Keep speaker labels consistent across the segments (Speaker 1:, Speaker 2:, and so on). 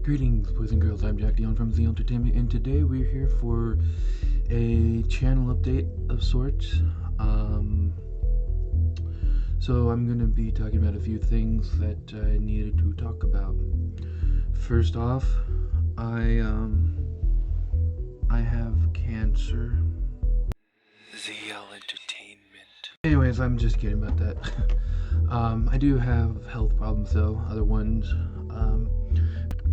Speaker 1: Greetings, boys and girls. I'm Jack Dion from Z Entertainment, and today we're here for a channel update of sorts. So I'm gonna be talking about a few things that I needed to talk about. First off, I have cancer. ZL Entertainment. Anyways, I'm just kidding about that. I do have health problems though, other ones.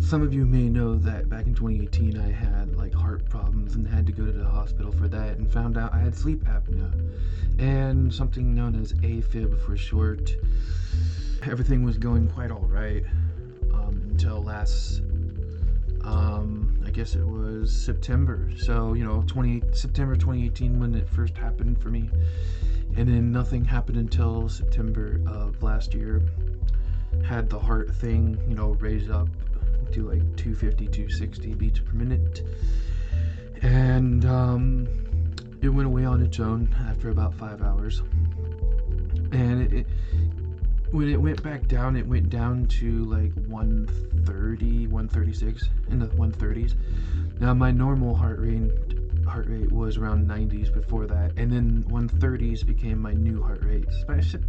Speaker 1: Some of you may know that back in 2018 I had like heart problems and had to go to the hospital for that, and found out I had sleep apnea and something known as AFib for short. Everything was going quite alright until last I guess it was September. So, September 2018 when it first happened for me. And then nothing happened until September of last year. Had the heart thing, raised up to like 250, 260 beats per minute. And it went away on its own after about 5 hours. And when it went back down, it went down to like 130, 136, in the 130s. Now my normal heart rate was around 90s before that, and then 130s became my new heart rate,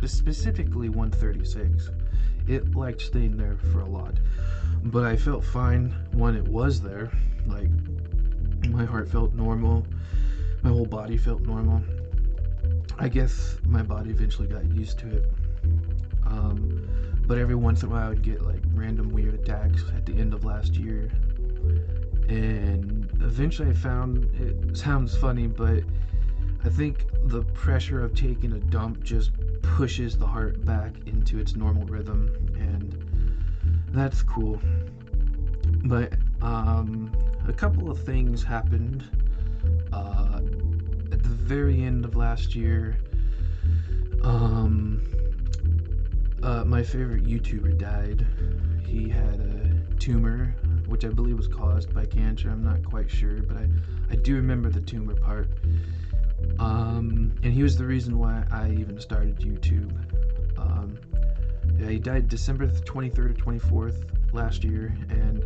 Speaker 1: specifically 136. It liked staying there for a lot, but I felt fine when it was there. Like, my heart felt normal, my whole body felt normal. I guess my body eventually got used to it. But every once in a while I would get like random weird attacks at the end of last year, and eventually I found, it sounds funny, but I think the pressure of taking a dump just pushes the heart back into its normal rhythm, and that's cool. But a couple of things happened at the very end of last year. My favorite YouTuber died. He had a tumor, which I believe was caused by cancer. I'm not quite sure, but I do remember the tumor part. And he was the reason why I even started YouTube. Yeah, he died December 23rd or 24th last year, and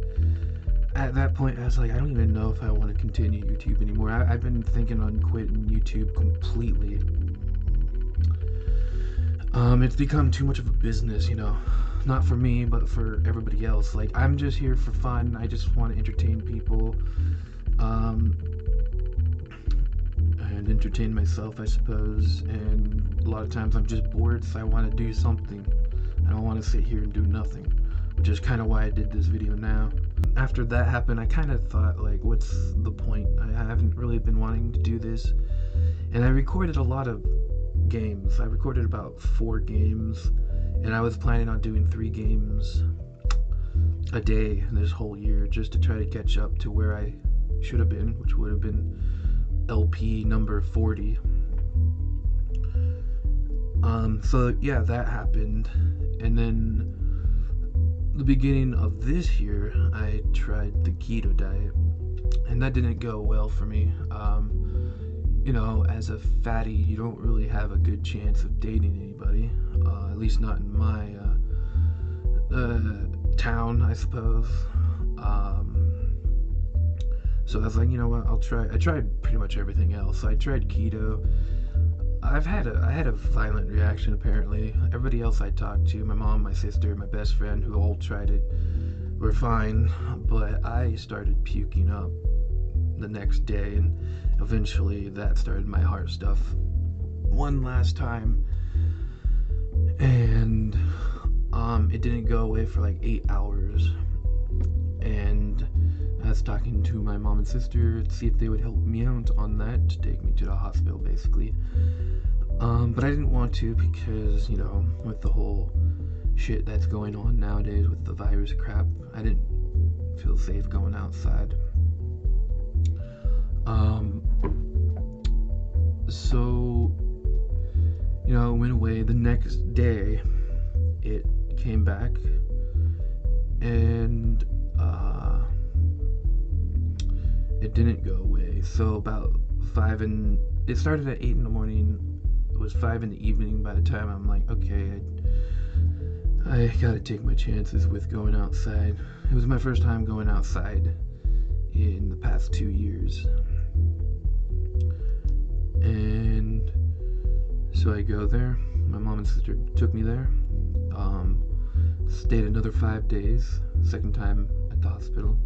Speaker 1: at that point I was like, I don't even know if I want to continue YouTube anymore. I've been thinking on quitting YouTube completely. It's become too much of a business, not for me, but for everybody else. Like, I'm just here for fun. I just want to entertain people, and entertain myself, I suppose. And a lot of times I'm just bored, so I want to do something. I don't want to sit here and do nothing, which is kind of why I did this video now. After that happened, I kind of thought, like, what's the point? I haven't really been wanting to do this, and I recorded a lot of games. I recorded about 4 games, and I was planning on doing 3 games a day this whole year, just to try to catch up to where I should have been, which would have been LP number 40. So yeah, that happened. And then the beginning of this year I tried the keto diet, and that didn't go well for me. As a fatty, you don't really have a good chance of dating anybody, at least not in my town, I suppose. So I was like, you know what, I tried pretty much everything else. I tried keto. I had a violent reaction, apparently. Everybody else I talked to, my mom, my sister, my best friend, who all tried it, were fine, but I started puking up the next day, and eventually that started my heart stuff one last time, and it didn't go away for like 8 hours, and I was talking to my mom and sister to see if they would help me out on that, to take me to the hospital basically. But I didn't want to, because with the whole shit that's going on nowadays with the virus crap, I didn't feel safe going outside. So, it went away. The next day, it came back, and, it didn't go away. So about it started at 8 in the morning, it was 5 in the evening by the time I'm like, okay, I gotta take my chances with going outside. It was my first time going outside in the past 2 years. And so I go there. My mom and sister took me there. Stayed another 5 days, second time at the hospital.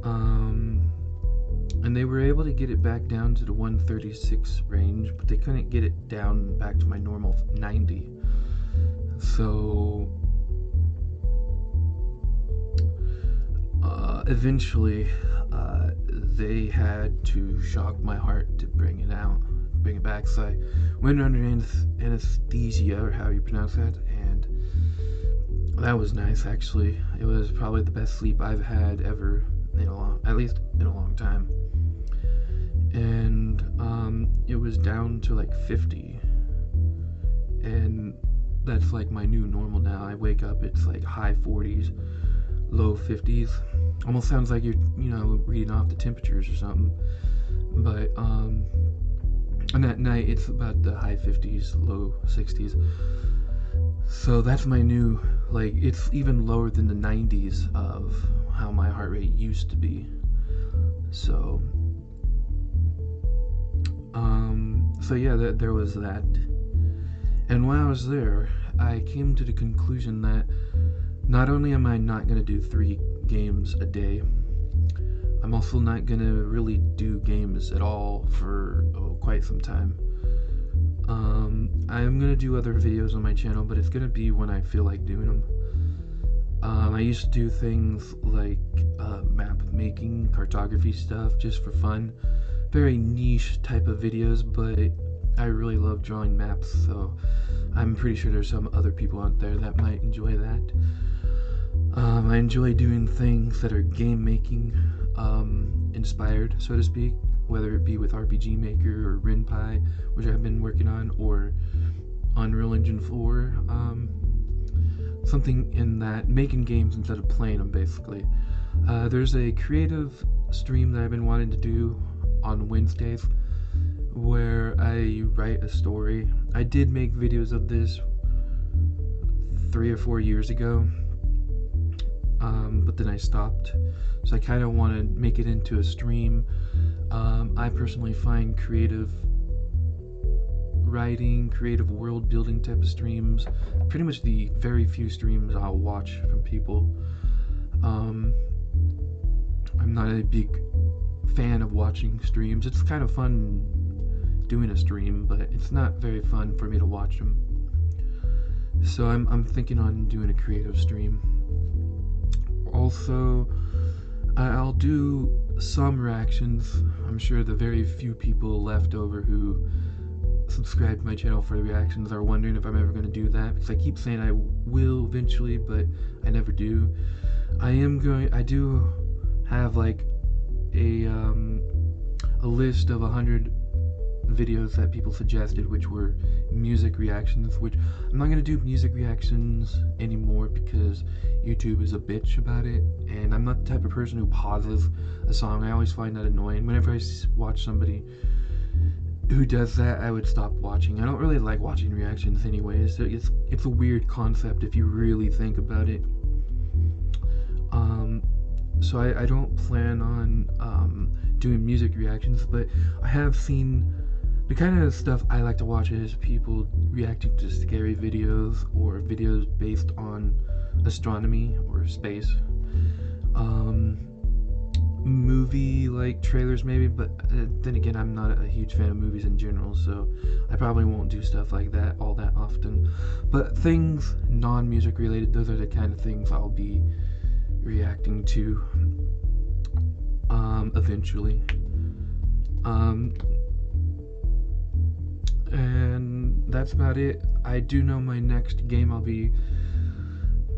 Speaker 1: And they were able to get it back down to the 136 range, but they couldn't get it down back to my normal 90. So eventually they had to shock my heart to bring it back. So I went under anesthesia, or how you pronounce that, and that was nice. Actually, it was probably the best sleep I've had ever, at least in a long time. And it was down to like 50, and that's like my new normal now. I wake up, it's like high 40s, low 50s. Almost sounds like you're, reading off the temperatures or something. But and at night it's about the high 50s, low 60s. So that's my new, it's even lower than the 90s of how my heart rate used to be. So yeah, there was that. And while I was there, I came to the conclusion that not only am I not going to do 3 games a day, I'm also not going to really do games at all for quite some time. I'm going to do other videos on my channel, but it's going to be when I feel like doing them. I used to do things like map making, cartography stuff, just for fun. Very niche type of videos, but I really love drawing maps, so I'm pretty sure there's some other people out there that might enjoy that. I enjoy doing things that are game making inspired, so to speak, whether it be with RPG Maker or RenPy, which I've been working on, or Unreal Engine 4, something in that, making games instead of playing them, basically. There's a creative stream that I've been wanting to do on Wednesdays, where I write a story. I did make videos of this 3 or 4 years ago, but then I stopped. So I kind of want to make it into a stream. I personally find creative writing, creative world building type of streams pretty much the very few streams I'll watch from people. I'm not a big fan of watching streams. It's kind of fun doing a stream, but it's not very fun for me to watch them. So I'm thinking on doing a creative stream. Also, I'll do some reactions. I'm sure the very few people left over who subscribe to my channel for the reactions are wondering if I'm ever going to do that, because I keep saying I will eventually, but I never do. I do have like a list of 100 videos that people suggested, which were music reactions, which I'm not going to do music reactions anymore because YouTube is a bitch about it, and I'm not the type of person who pauses a song. I always find that annoying. Whenever I watch somebody who does that, I would stop watching. I don't really like watching reactions anyways. So it's a weird concept if you really think about it. So I don't plan on doing music reactions, but I have seen the kind of stuff I like to watch is people reacting to scary videos or videos based on astronomy or space. Movie like trailers maybe, but then again, I'm not a huge fan of movies in general, so I probably won't do stuff like that all that often. But things non-music related, those are the kind of things I'll be reacting to eventually. And that's about it. I do know my next game I'll be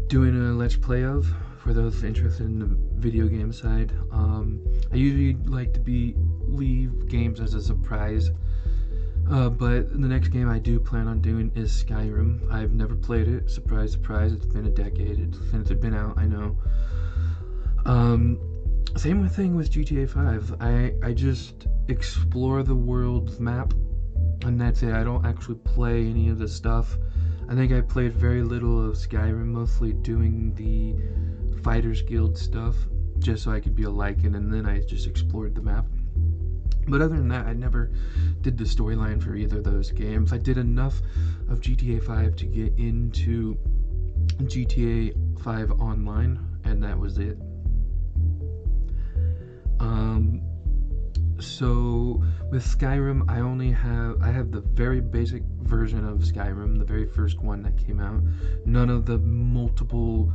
Speaker 1: doing a Let's Play of, for those interested in the video game side. I usually like to leave games as a surprise, but the next game I do plan on doing is Skyrim. I've never played it. Surprise, surprise, it's been a decade since it's been out, I know. Same thing with GTA 5. I just explore the world's map, and that's it. I don't actually play any of the stuff. I think I played very little of Skyrim, mostly doing the Fighters Guild stuff, just so I could be a Lycan, and then I just explored the map. But other than that, I never did the storyline for either of those games. I did enough of GTA 5 to get into GTA 5 Online, and that was it. So with Skyrim, I have the very basic version of Skyrim, the very first one that came out. None of the multiple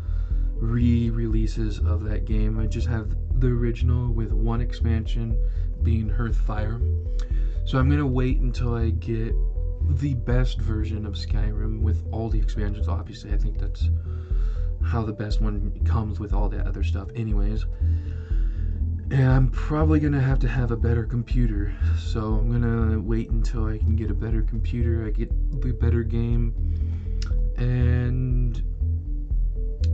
Speaker 1: re-releases of that game. I just have the original with one expansion being Hearthfire. So I'm gonna wait until I get the best version of Skyrim with all the expansions. Obviously, I think that's how the best one comes with all that other stuff anyways. And I'm probably gonna have to have a better computer, so I'm gonna wait until I can get a better computer, I get the better game, and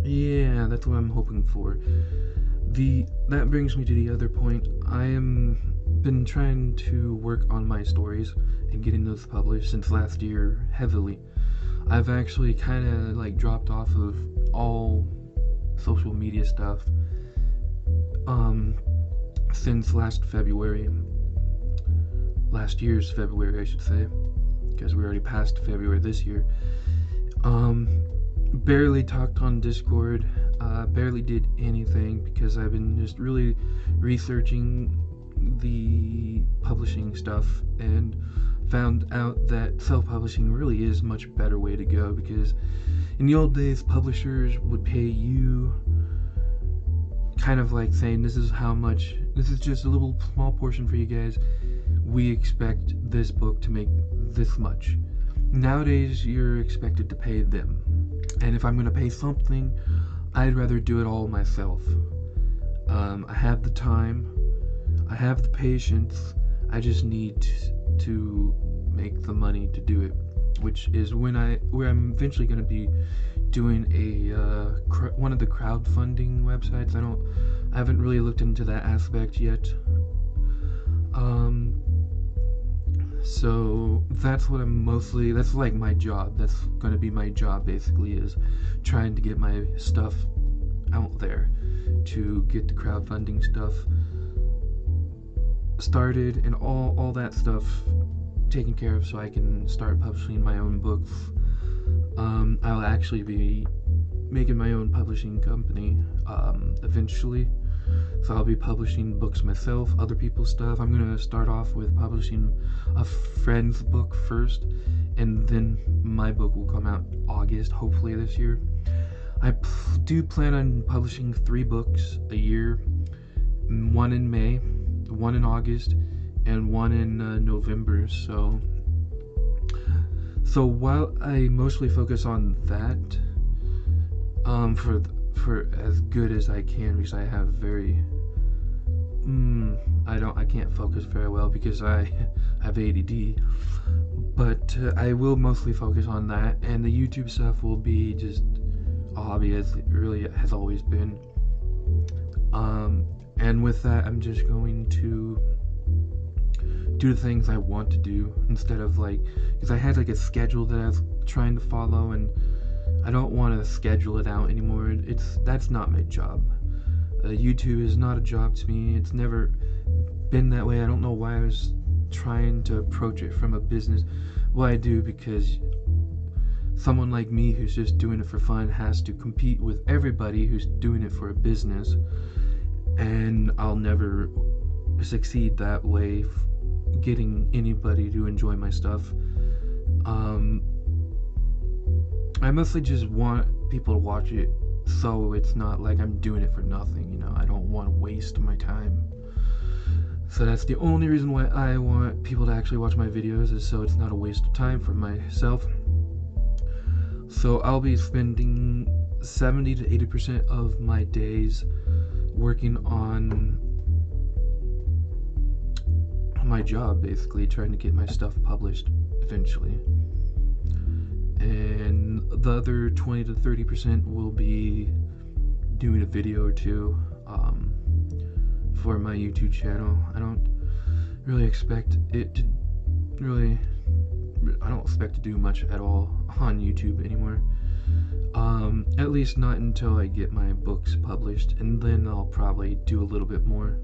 Speaker 1: yeah, that's what I'm hoping for. That brings me to the other point. I am been trying to work on my stories and getting those published since last year heavily. I've actually kind of like dropped off of all social media stuff since last year's February I should say, because we already passed February this year. Barely talked on Discord, barely did anything because I've been just really researching the publishing stuff and found out that self-publishing really is a much better way to go, because in the old days publishers would pay you kind of like saying, this is just a little small portion for you guys, we expect this book to make this much. Nowadays you're expected to pay them, and if I'm going to pay something, I'd rather do it all myself. I have the time, I have the patience, I just need to make the money to do it, which is where I'm eventually going to be doing one of the crowdfunding websites. I haven't really looked into that aspect yet. So that's like my job. That's going to be my job basically, is trying to get my stuff out there, to get the crowdfunding stuff started and all that stuff taken care of, so I can start publishing my own books. I'll actually be making my own publishing company eventually, so I'll be publishing books myself, other people's stuff. I'm gonna start off with publishing a friend's book first, and then my book will come out August, hopefully this year. I do plan on publishing 3 books a year, one in May, one in August, and one in November. So while I mostly focus on that, for as good as I can, because I have I can't focus very well because I have ADD, but I will mostly focus on that, and the YouTube stuff will be just a hobby, as it really has always been. And with that, I'm just going to do the things I want to do, instead of because I had a schedule that I was trying to follow, and I don't want to schedule it out anymore. That's not my job. YouTube is not a job to me. It's never been that way. I don't know why I was trying to approach it from a business. Well, I do, because someone like me who's just doing it for fun has to compete with everybody who's doing it for a business, and I'll never succeed that way, getting anybody to enjoy my stuff. I mostly just want people to watch it, so it's not like I'm doing it for nothing, I don't want to waste my time. So that's the only reason why I want people to actually watch my videos, is so it's not a waste of time for myself. So I'll be spending 70 to 80% of my days working on my job, basically trying to get my stuff published eventually, and the other 20 to 30% will be doing a video or two for my YouTube channel. I don't really expect it to really don't expect to do much at all on YouTube anymore. At least not until I get my books published, and then I'll probably do a little bit more.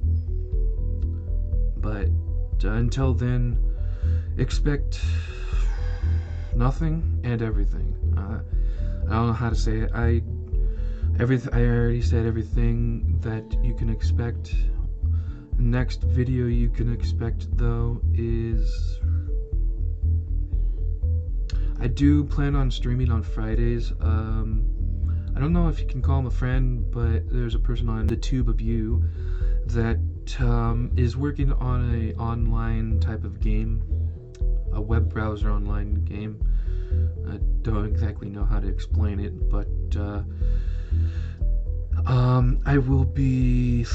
Speaker 1: But until then, expect nothing and everything. I don't know how to say it. I already said everything that you can expect. Next video you can expect, though, is I do plan on streaming on Fridays. I don't know if you can call him a friend, but there's a person on the Tube of You that is working on a online type of game, a web browser online game. I don't exactly know how to explain it, but I will be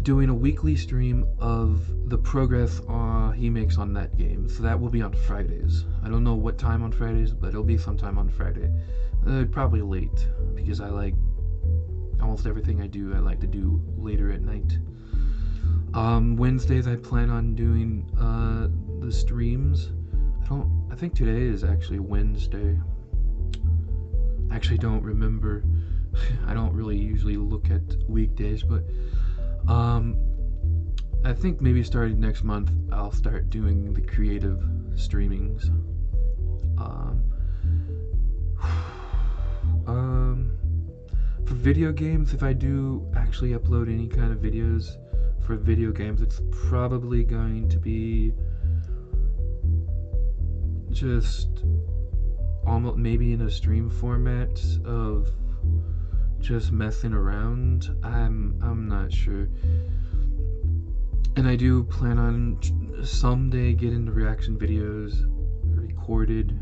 Speaker 1: doing a weekly stream of the progress he makes on that game. So that will be on Fridays. I don't know what time on Fridays, but it'll be sometime on Friday. Probably late, because I like almost everything I do, I like to do later at night. Wednesdays I plan on doing the streams. I think today is actually Wednesday. Actually don't remember. I don't really usually look at weekdays, but I think maybe starting next month I'll start doing the creative streamings. For video games, if I do actually upload any kind of videos for video games, it's probably going to be just almost maybe in a stream format of just messing around. I'm not sure. And I do plan on someday getting the reaction videos recorded,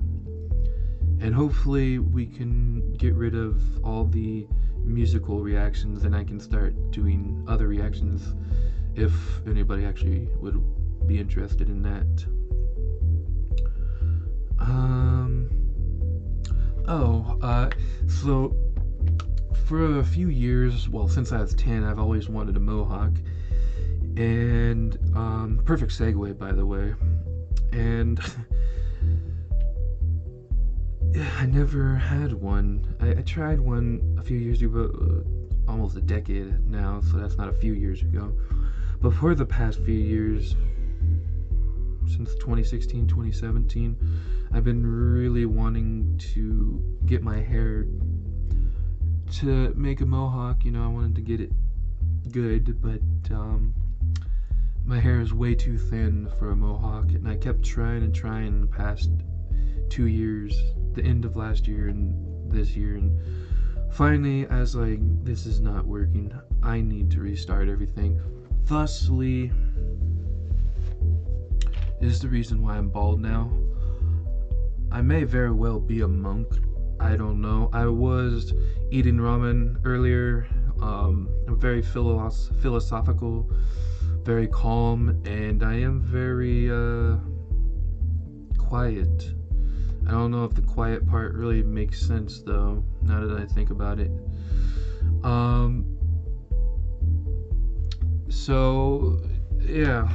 Speaker 1: and hopefully we can get rid of all the musical reactions and I can start doing other reactions if anybody actually would be interested in that. So for a few years, well, since I was 10, I've always wanted a mohawk, and perfect segue, by the way. And I never had one. I tried one a few years ago, almost a decade now, so that's not a few years ago. But for the past few years, since 2016, 2017, I've been really wanting to get my hair to make a mohawk. You know, I wanted to get it good, but my hair is way too thin for a mohawk, and I kept trying and trying the past 2 years, the end of last year and this year, and finally I was like, this is not working. I need to restart everything. Thusly is the reason why I'm bald now. I may very well be a monk. I don't know. I was eating ramen earlier. I'm very philosophical, very calm, and I am very quiet. I don't know if the quiet part really makes sense, though, now that I think about it. So yeah,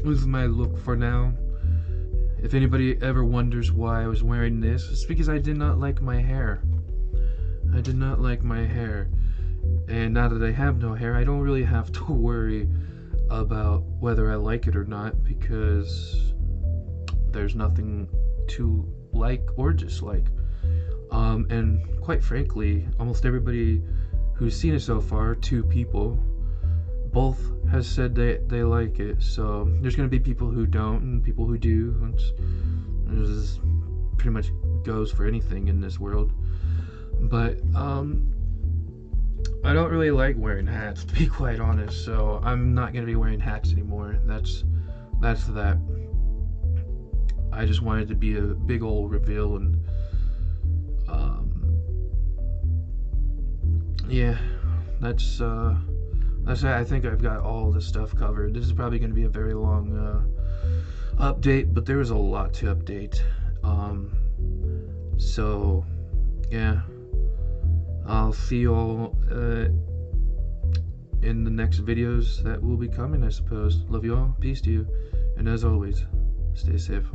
Speaker 1: this is my look for now. If anybody ever wonders why I was wearing this, it's because I did not like my hair. I did not like my hair. And now that I have no hair, I don't really have to worry about whether I like it or not, because there's nothing to like or dislike. And quite frankly, almost everybody who's seen it so far, 2 people, both has said they like it. So there's going to be people who don't and people who do. This pretty much goes for anything in this world. But I don't really like wearing hats, to be quite honest, so I'm not going to be wearing hats anymore. That's that. I just wanted to be a big old reveal, and yeah, that's it. I think I've got all this stuff covered. This is probably going to be a very long update, but there was a lot to update. So yeah, I'll see you all in the next videos that will be coming, I suppose. Love you all, peace to you, and as always, stay safe.